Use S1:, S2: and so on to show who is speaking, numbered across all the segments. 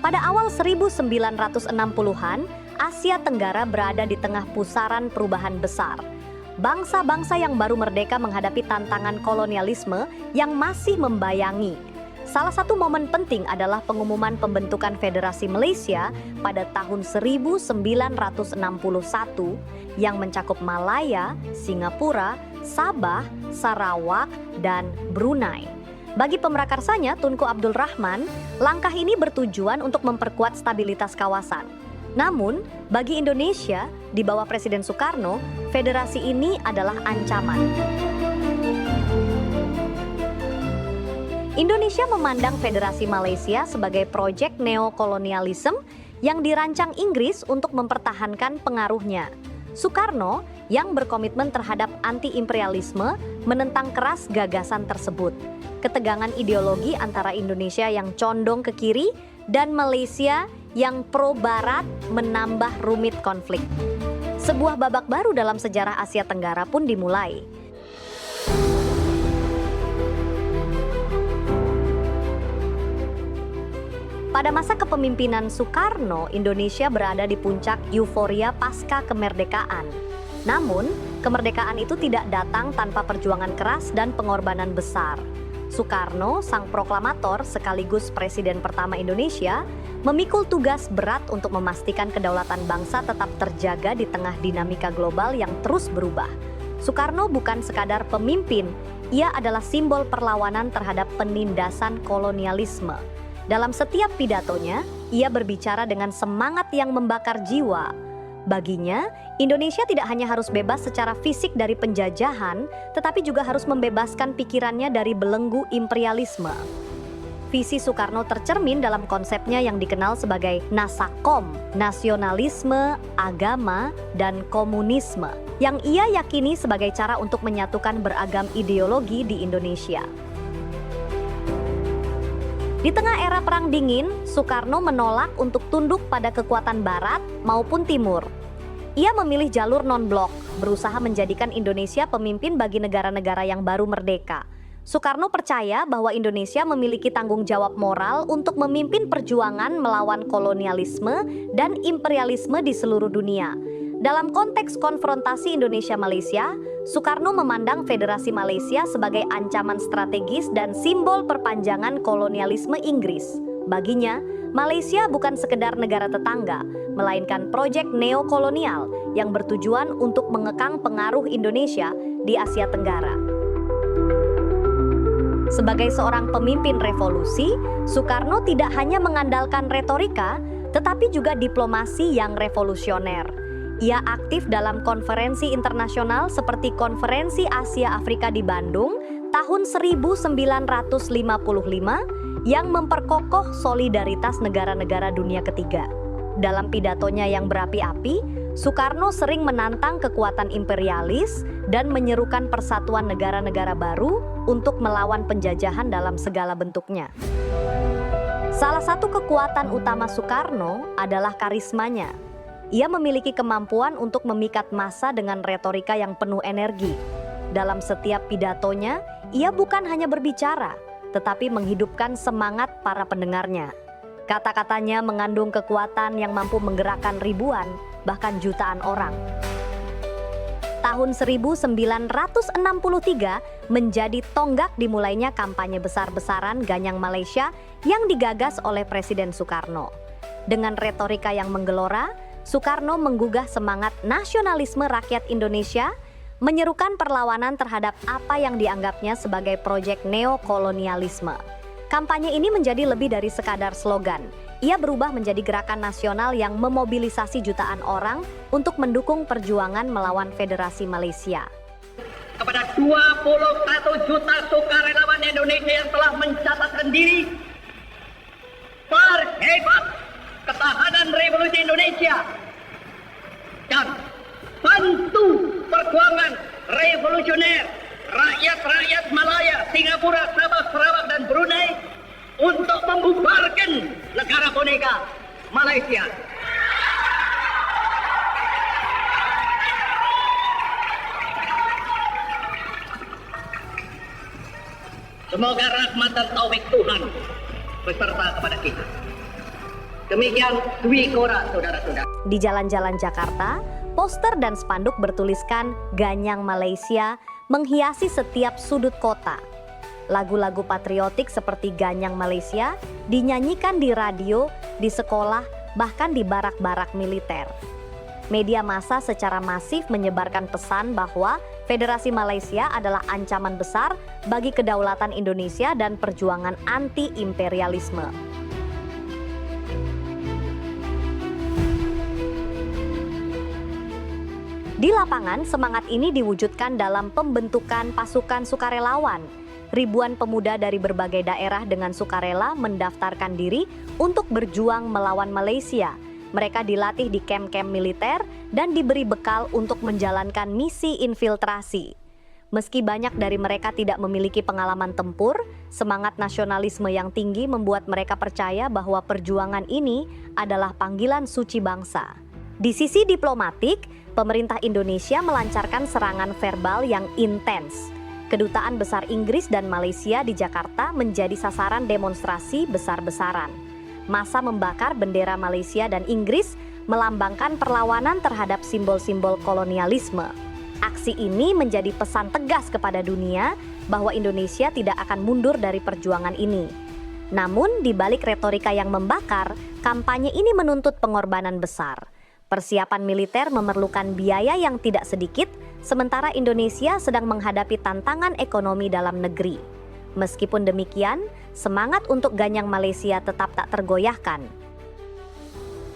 S1: Pada awal 1960-an, Asia Tenggara berada di tengah pusaran perubahan besar. Bangsa-bangsa yang baru merdeka menghadapi tantangan kolonialisme yang masih membayangi. Salah satu momen penting adalah pengumuman pembentukan Federasi Malaysia pada tahun 1961 yang mencakup Malaya, Singapura, Sabah, Sarawak, dan Brunei. Bagi pemerakarsanya, Tunku Abdul Rahman, langkah ini bertujuan untuk memperkuat stabilitas kawasan. Namun, bagi Indonesia, di bawah Presiden Soekarno, federasi ini adalah ancaman. Indonesia memandang Federasi Malaysia sebagai proyek neokolonialisme yang dirancang Inggris untuk mempertahankan pengaruhnya. Soekarno, yang berkomitmen terhadap anti-imperialisme, menentang keras gagasan tersebut. Ketegangan ideologi antara Indonesia yang condong ke kiri dan Malaysia yang pro-barat menambah rumit konflik. Sebuah babak baru dalam sejarah Asia Tenggara pun dimulai. Pada masa kepemimpinan Soekarno, Indonesia berada di puncak euforia pasca kemerdekaan. Namun, kemerdekaan itu tidak datang tanpa perjuangan keras dan pengorbanan besar. Soekarno, sang proklamator sekaligus presiden pertama Indonesia, memikul tugas berat untuk memastikan kedaulatan bangsa tetap terjaga di tengah dinamika global yang terus berubah. Soekarno bukan sekadar pemimpin, ia adalah simbol perlawanan terhadap penindasan kolonialisme. Dalam setiap pidatonya, ia berbicara dengan semangat yang membakar jiwa. Baginya, Indonesia tidak hanya harus bebas secara fisik dari penjajahan, tetapi juga harus membebaskan pikirannya dari belenggu imperialisme. Visi Soekarno tercermin dalam konsepnya yang dikenal sebagai Nasakom, nasionalisme, agama, dan komunisme, yang ia yakini sebagai cara untuk menyatukan beragam ideologi di Indonesia. Di tengah era Perang Dingin, Soekarno menolak untuk tunduk pada kekuatan Barat maupun Timur. Ia memilih jalur non-blok, berusaha menjadikan Indonesia pemimpin bagi negara-negara yang baru merdeka. Soekarno percaya bahwa Indonesia memiliki tanggung jawab moral untuk memimpin perjuangan melawan kolonialisme dan imperialisme di seluruh dunia. Dalam konteks konfrontasi Indonesia-Malaysia, Soekarno memandang Federasi Malaysia sebagai ancaman strategis dan simbol perpanjangan kolonialisme Inggris. Baginya, Malaysia bukan sekedar negara tetangga, melainkan proyek neokolonial yang bertujuan untuk mengekang pengaruh Indonesia di Asia Tenggara. Sebagai seorang pemimpin revolusi, Soekarno tidak hanya mengandalkan retorika, tetapi juga diplomasi yang revolusioner. Ia aktif dalam konferensi internasional seperti Konferensi Asia Afrika di Bandung tahun 1955 yang memperkokoh solidaritas negara-negara dunia ketiga. Dalam pidatonya yang berapi-api, Soekarno sering menantang kekuatan imperialis dan menyerukan persatuan negara-negara baru untuk melawan penjajahan dalam segala bentuknya. Salah satu kekuatan utama Soekarno adalah karismanya. Ia memiliki kemampuan untuk memikat massa dengan retorika yang penuh energi. Dalam setiap pidatonya, ia bukan hanya berbicara, tetapi menghidupkan semangat para pendengarnya. Kata-katanya mengandung kekuatan yang mampu menggerakkan ribuan, bahkan jutaan orang. Tahun 1963 menjadi tonggak dimulainya kampanye besar-besaran Ganyang Malaysia yang digagas oleh Presiden Soekarno. Dengan retorika yang menggelora, Soekarno menggugah semangat nasionalisme rakyat Indonesia, menyerukan perlawanan terhadap apa yang dianggapnya sebagai proyek neokolonialisme. Kampanye ini menjadi lebih dari sekadar slogan. Ia berubah menjadi gerakan nasional yang memobilisasi jutaan orang untuk mendukung perjuangan melawan Federasi Malaysia.
S2: Kepada 21 juta sukarelawan Indonesia yang telah mencatatkan diri, perhebat ketahanan revolusi Indonesia dan bantu perjuangan revolusioner rakyat-rakyat Malaya, Singapura, Sabah, Sarawak, dan Brunei untuk membubarkan negara boneka Malaysia. Semoga rahmat dan taufik Tuhan beserta kepada kita. Demikian Dwi Kora, saudara-saudara.
S1: Di jalan-jalan Jakarta, poster dan spanduk bertuliskan Ganyang Malaysia menghiasi setiap sudut kota. Lagu-lagu patriotik seperti Ganyang Malaysia dinyanyikan di radio, di sekolah, bahkan di barak-barak militer. Media massa secara masif menyebarkan pesan bahwa Federasi Malaysia adalah ancaman besar bagi kedaulatan Indonesia dan perjuangan anti-imperialisme. Di lapangan, semangat ini diwujudkan dalam pembentukan pasukan sukarelawan. Ribuan pemuda dari berbagai daerah dengan sukarela mendaftarkan diri untuk berjuang melawan Malaysia. Mereka dilatih di kamp-kamp militer dan diberi bekal untuk menjalankan misi infiltrasi. Meski banyak dari mereka tidak memiliki pengalaman tempur, semangat nasionalisme yang tinggi membuat mereka percaya bahwa perjuangan ini adalah panggilan suci bangsa. Di sisi diplomatik, pemerintah Indonesia melancarkan serangan verbal yang intens. Kedutaan besar Inggris dan Malaysia di Jakarta menjadi sasaran demonstrasi besar-besaran. Massa membakar bendera Malaysia dan Inggris melambangkan perlawanan terhadap simbol-simbol kolonialisme. Aksi ini menjadi pesan tegas kepada dunia bahwa Indonesia tidak akan mundur dari perjuangan ini. Namun, di balik retorika yang membakar, kampanye ini menuntut pengorbanan besar. Persiapan militer memerlukan biaya yang tidak sedikit, sementara Indonesia sedang menghadapi tantangan ekonomi dalam negeri. Meskipun demikian, semangat untuk Ganyang Malaysia tetap tak tergoyahkan.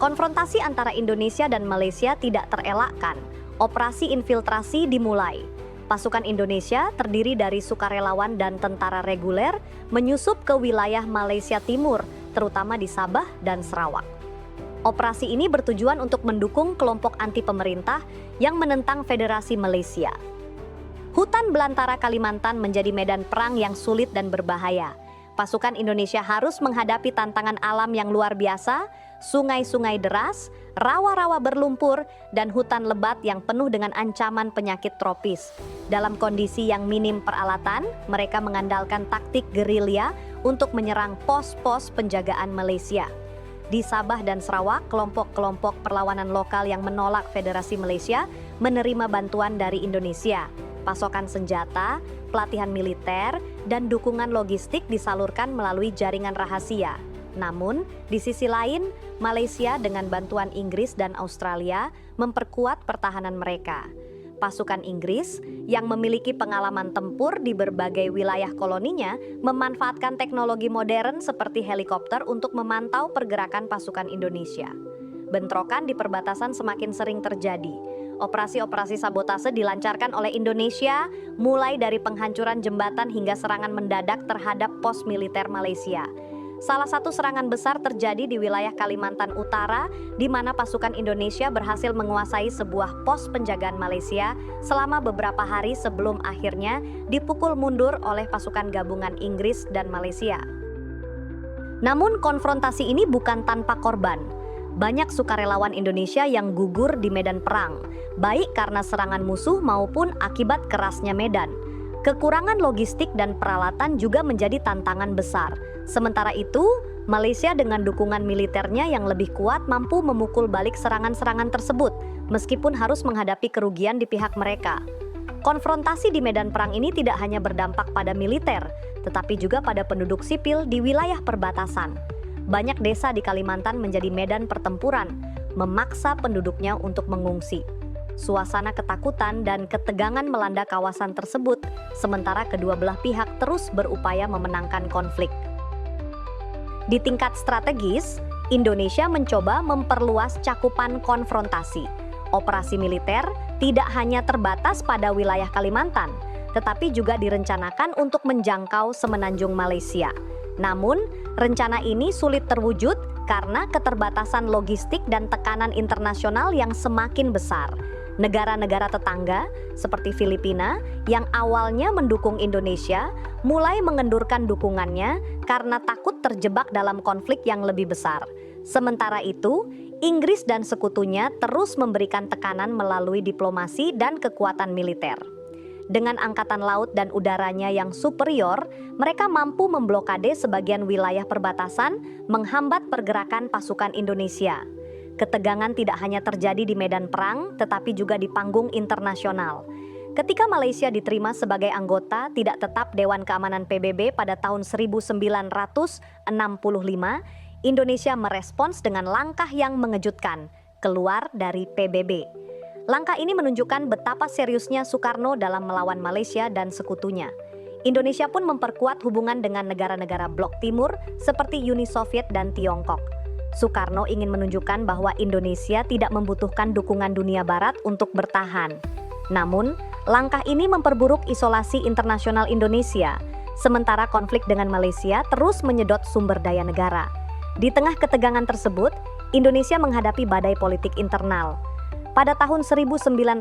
S1: Konfrontasi antara Indonesia dan Malaysia tidak terelakkan. Operasi infiltrasi dimulai. Pasukan Indonesia terdiri dari sukarelawan dan tentara reguler menyusup ke wilayah Malaysia Timur, terutama di Sabah dan Sarawak. Operasi ini bertujuan untuk mendukung kelompok anti pemerintah yang menentang Federasi Malaysia. Hutan belantara Kalimantan menjadi medan perang yang sulit dan berbahaya. Pasukan Indonesia harus menghadapi tantangan alam yang luar biasa, sungai-sungai deras, rawa-rawa berlumpur, dan hutan lebat yang penuh dengan ancaman penyakit tropis. Dalam kondisi yang minim peralatan, mereka mengandalkan taktik gerilya untuk menyerang pos-pos penjagaan Malaysia. Di Sabah dan Sarawak, kelompok-kelompok perlawanan lokal yang menolak Federasi Malaysia menerima bantuan dari Indonesia. Pasokan senjata, pelatihan militer, dan dukungan logistik disalurkan melalui jaringan rahasia. Namun, di sisi lain, Malaysia dengan bantuan Inggris dan Australia memperkuat pertahanan mereka. Pasukan Inggris yang memiliki pengalaman tempur di berbagai wilayah koloninya memanfaatkan teknologi modern seperti helikopter untuk memantau pergerakan pasukan Indonesia. Bentrokan di perbatasan semakin sering terjadi. Operasi-operasi sabotase dilancarkan oleh Indonesia, mulai dari penghancuran jembatan hingga serangan mendadak terhadap pos militer Malaysia. Salah satu serangan besar terjadi di wilayah Kalimantan Utara, di mana pasukan Indonesia berhasil menguasai sebuah pos penjagaan Malaysia selama beberapa hari sebelum akhirnya dipukul mundur oleh pasukan gabungan Inggris dan Malaysia. Namun konfrontasi ini bukan tanpa korban. Banyak sukarelawan Indonesia yang gugur di medan perang, baik karena serangan musuh maupun akibat kerasnya medan. Kekurangan logistik dan peralatan juga menjadi tantangan besar. Sementara itu, Malaysia dengan dukungan militernya yang lebih kuat mampu memukul balik serangan-serangan tersebut, meskipun harus menghadapi kerugian di pihak mereka. Konfrontasi di medan perang ini tidak hanya berdampak pada militer, tetapi juga pada penduduk sipil di wilayah perbatasan. Banyak desa di Kalimantan menjadi medan pertempuran, memaksa penduduknya untuk mengungsi. Suasana ketakutan dan ketegangan melanda kawasan tersebut, sementara kedua belah pihak terus berupaya memenangkan konflik. Di tingkat strategis, Indonesia mencoba memperluas cakupan konfrontasi. Operasi militer tidak hanya terbatas pada wilayah Kalimantan, tetapi juga direncanakan untuk menjangkau semenanjung Malaysia. Namun, rencana ini sulit terwujud karena keterbatasan logistik dan tekanan internasional yang semakin besar. Negara-negara tetangga seperti Filipina yang awalnya mendukung Indonesia mulai mengendurkan dukungannya karena takut terjebak dalam konflik yang lebih besar. Sementara itu, Inggris dan sekutunya terus memberikan tekanan melalui diplomasi dan kekuatan militer. Dengan angkatan laut dan udaranya yang superior, mereka mampu memblokade sebagian wilayah perbatasan, menghambat pergerakan pasukan Indonesia. Ketegangan tidak hanya terjadi di medan perang, tetapi juga di panggung internasional. Ketika Malaysia diterima sebagai anggota tidak tetap Dewan Keamanan PBB pada tahun 1965, Indonesia merespons dengan langkah yang mengejutkan, keluar dari PBB. Langkah ini menunjukkan betapa seriusnya Soekarno dalam melawan Malaysia dan sekutunya. Indonesia pun memperkuat hubungan dengan negara-negara Blok Timur seperti Uni Soviet dan Tiongkok. Soekarno ingin menunjukkan bahwa Indonesia tidak membutuhkan dukungan dunia barat untuk bertahan. Namun, langkah ini memperburuk isolasi internasional Indonesia, sementara konflik dengan Malaysia terus menyedot sumber daya negara. Di tengah ketegangan tersebut, Indonesia menghadapi badai politik internal. Pada tahun 1965,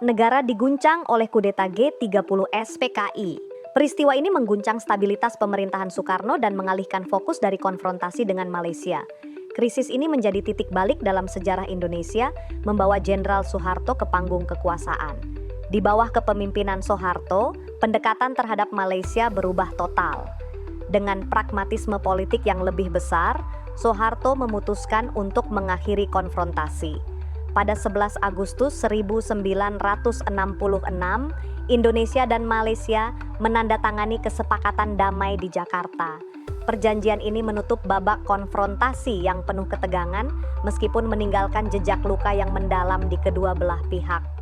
S1: negara diguncang oleh kudeta G30S PKI. Peristiwa ini mengguncang stabilitas pemerintahan Soekarno dan mengalihkan fokus dari konfrontasi dengan Malaysia. Krisis ini menjadi titik balik dalam sejarah Indonesia, membawa Jenderal Soeharto ke panggung kekuasaan. Di bawah kepemimpinan Soeharto, pendekatan terhadap Malaysia berubah total. Dengan pragmatisme politik yang lebih besar, Soeharto memutuskan untuk mengakhiri konfrontasi. Pada 11 Agustus 1966, Indonesia dan Malaysia menandatangani kesepakatan damai di Jakarta. Perjanjian ini menutup babak konfrontasi yang penuh ketegangan, meskipun meninggalkan jejak luka yang mendalam di kedua belah pihak.